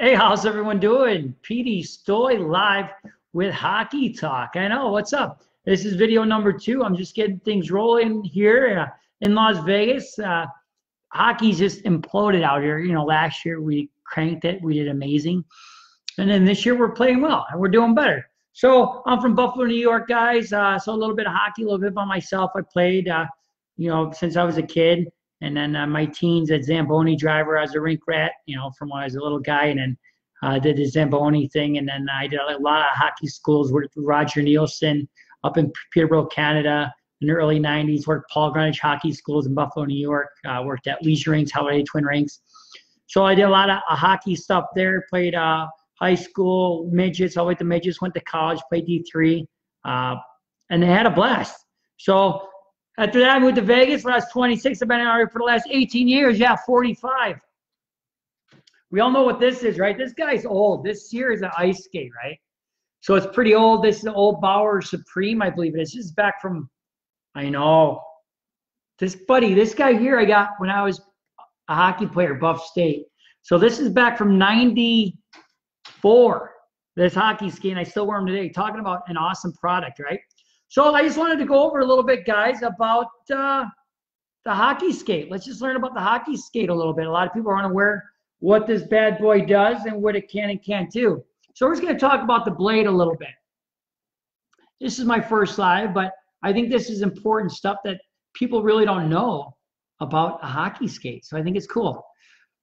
Hey, how's everyone doing? Peteystoy live with Hockey Talk. I know, what's up? This is video number 2. I'm just getting things rolling here in Las Vegas. Hockey's just imploded out here. You know, last year we cranked it. We did amazing. And then this year we're playing well and we're doing better. So I'm from Buffalo, New York, guys. So a little bit of hockey, a little bit by myself. I played, since I was a kid. And then my teens at Zamboni driver, I was a rink rat, from when I was a little guy. And then did the Zamboni thing. And then I did a lot of hockey schools, worked with Roger Nielsen up in Peterborough, Canada in the early 90s, worked Paul Greenwich hockey schools in Buffalo, New York, worked at Leisure Rinks, Holiday Twin Rinks. So I did a lot of hockey stuff there, played high school, midgets, all the way to midgets, went to college, played D3, and they had a blast. So after that, I moved to Vegas when I was 26. I've been out here for the last 18 years. Yeah, 45. We all know what this is, right? This guy's old. This here is an ice skate, right? So it's pretty old. This is an old Bauer Supreme, I believe it is. This is back from, I know. This guy here I got when I was a hockey player, Buff State. So this is back from 94, this hockey skate, and I still wear them today. Talking about an awesome product, right? So I just wanted to go over a little bit, guys, about the hockey skate. Let's just learn about the hockey skate a little bit. A lot of people are unaware what this bad boy does and what it can and can't do. So we're just going to talk about the blade a little bit. This is my first slide, but I think this is important stuff that people really don't know about a hockey skate. So I think it's cool.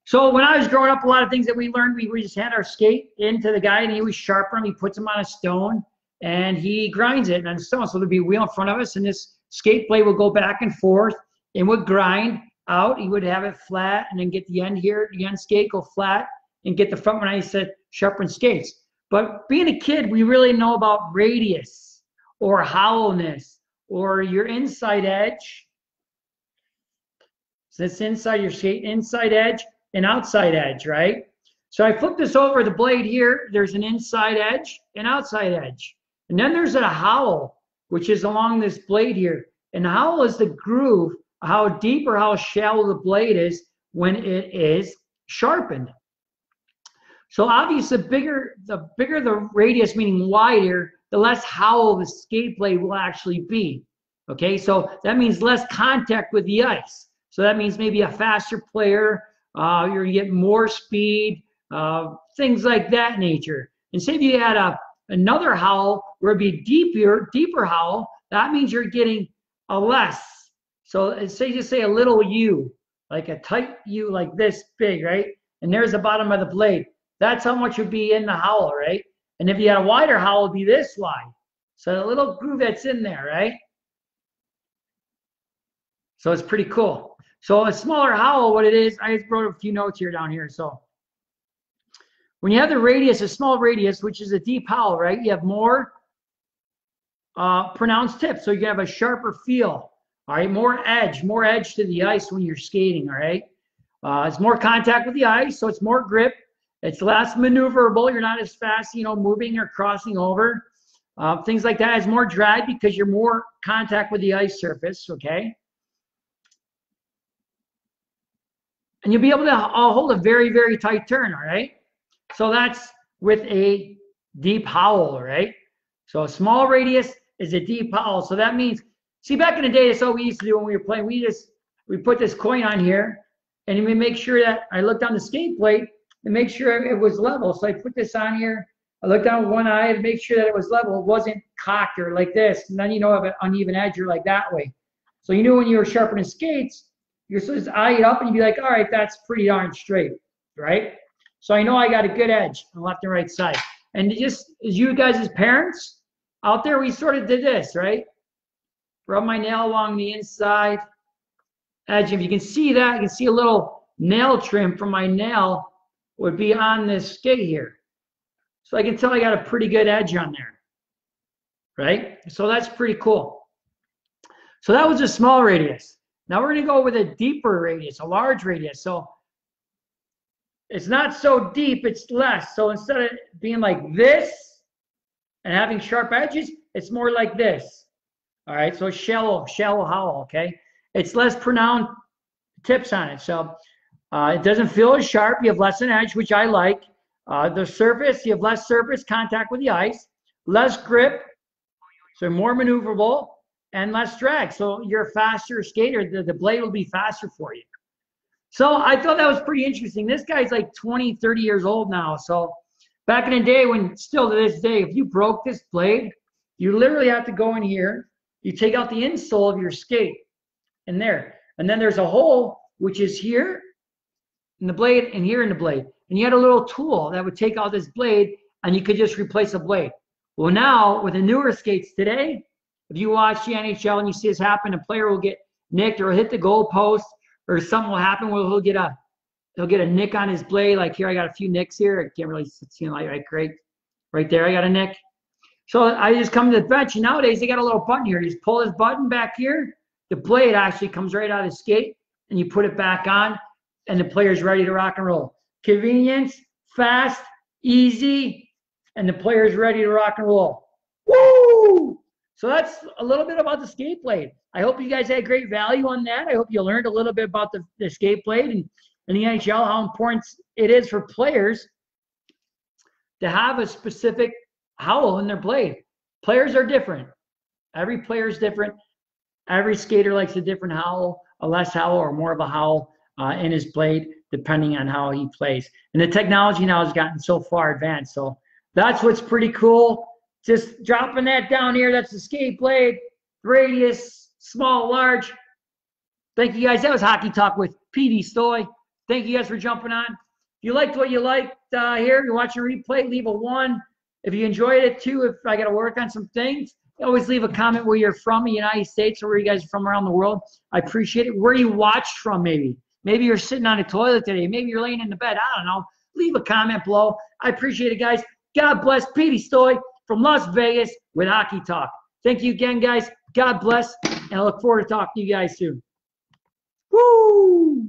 So when I was growing up, a lot of things that we learned, we just had our skate into the guy, and he was sharpen them. He puts them on a stone, and he grinds it on a stone. So there'd be a wheel in front of us, and this skate blade would go back and forth and would grind out. He would have it flat and then get the end here, the end skate go flat, and get the front when I said sharpen skates. But being a kid, we really know about radius or hollowness or your inside edge. So it's inside your skate, inside edge and outside edge, right? So I flip this over the blade here. There's an inside edge and outside edge. And then there's a hollow, which is along this blade here. And the hollow is the groove, how deep or how shallow the blade is when it is sharpened. So obviously, the bigger the radius, meaning wider, the less hollow the skate blade will actually be. Okay, so that means less contact with the ice. So that means maybe a faster player, you're gonna get more speed, things like that nature. And say if you had another hollow where it'd be deeper hollow, that means you're getting a less. So say just say a little U, like a tight U like this big, right? And there's the bottom of the blade. That's how much would be in the hollow, right? And if you had a wider hollow, it'd be this wide. So the little groove that's in there, right? So it's pretty cool. So a smaller hollow, what it is, I just wrote a few notes here down here. So when you have the radius, a small radius, which is a deep hollow, right? You have more pronounced tips. So you have a sharper feel. All right, more edge to the ice when you're skating, all right? It's more contact with the ice, so it's more grip. It's less maneuverable. You're not as fast, moving or crossing over. Things like that. It's more drag because you're more contact with the ice surface, okay? And you'll be able to hold a very, very tight turn, all right? So that's with a deep hollow, all right? So a small radius is a deep hollow. So that means, see, back in the day, that's all we used to do when we were playing. We put this coin on here, and we make sure that I looked on the skate plate and make sure it was level. So I put this on here. I looked down with one eye to make sure that it was level. It wasn't cocked or like this. And then have an uneven edge or like that way. So you knew when you were sharpening skates, you're supposed to eye it up and you'd be like, all right, that's pretty darn straight, right? So I know I got a good edge on the left and right side. And just as you guys as parents out there, we sort of did this, right? Rub my nail along the inside edge. If you can see that, you can see a little nail trim from my nail would be on this skate here. So I can tell I got a pretty good edge on there, right? So that's pretty cool. So that was a small radius. Now we're going to go with a deeper radius, a large radius. So it's not so deep, it's less. So instead of being like this and having sharp edges, it's more like this. All right, so shallow hollow, okay? It's less pronounced tips on it. So it doesn't feel as sharp. You have less an edge, which I like. The surface, you have less surface contact with the ice, less grip, so more maneuverable, and less drag. So you're a faster skater. The blade will be faster for you. So I thought that was pretty interesting. This guy's like 20, 30 years old now. So back in the day, when still to this day, if you broke this blade, you literally have to go in here. You take out the insole of your skate in there. And then there's a hole, which is here in the blade and here in the blade. And you had a little tool that would take out this blade and you could just replace a blade. Well, now with the newer skates today, if you watch the NHL and you see this happen, a player will get nicked or hit the goal post, or something will happen where he'll get a nick on his blade. Like here, I got a few nicks here. I can't really see them like right there. I got a nick. So I just come to the bench, and nowadays they got a little button here. You just pull this button back here. The blade actually comes right out of the skate, and you put it back on, and the player's ready to rock and roll. Convenience, fast, easy, and the player's ready to rock and roll. Woo! So that's a little bit about the skate blade. I hope you guys had great value on that. I hope you learned a little bit about the skate blade and the NHL, how important it is for players to have a specific howl in their blade. Players are different. Every player is different. Every skater likes a different howl, a less howl or more of a howl in his blade, depending on how he plays. And the technology now has gotten so far advanced. So that's what's pretty cool. Just dropping that down here. That's the skate blade, radius, small, large. Thank you guys. That was Hockey Talk with Peteystoy. Thank you guys for jumping on. If you liked what you liked here, you're watching a replay, leave a 1. If you enjoyed it too, if I got to work on some things, always leave a comment where you're from, the United States, or where you guys are from around the world. I appreciate it. Where you watched from, maybe. Maybe you're sitting on a toilet today. Maybe you're laying in the bed. I don't know. Leave a comment below. I appreciate it, guys. God bless. Peteystoy from Las Vegas with Hockey Talk. Thank you again, guys. God bless, and I look forward to talking to you guys soon. Woo!